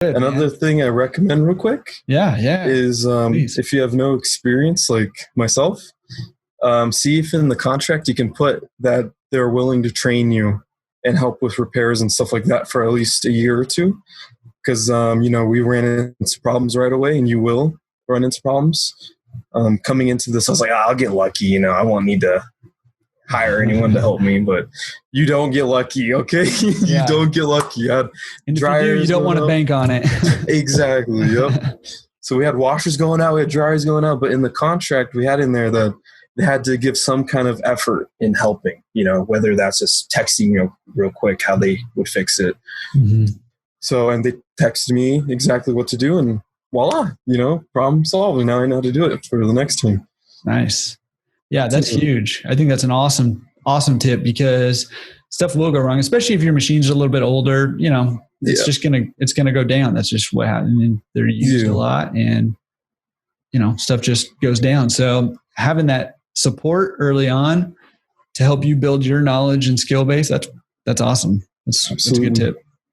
Another thing I recommend real quick is if you have no experience like myself, see if in the contract you can put that they're willing to train you and help with repairs and stuff like that for at least a year or two. Because, we ran into problems right away, and you will run into problems. Coming into this, I was like, I'll get lucky. I won't need to hire anyone to help me, but you don't get lucky, okay? You don't get lucky. And if you don't want to bank on it. Exactly, yep. So we had washers going out, we had dryers going out, but in the contract we had in there that they had to give some kind of effort in helping, whether that's just texting real quick how they would fix it. Mm-hmm. So, and they texted me exactly what to do, and voila, problem solved. And now I know how to do it for the next time. Nice. Yeah, that's huge. I think that's an awesome tip, because stuff will go wrong, especially if your machines are a little bit older. It's just gonna go down. That's just what happens. I mean, they're used a lot, and stuff just goes down. So having that support early on to help you build your knowledge and skill base, that's awesome. That's a good tip.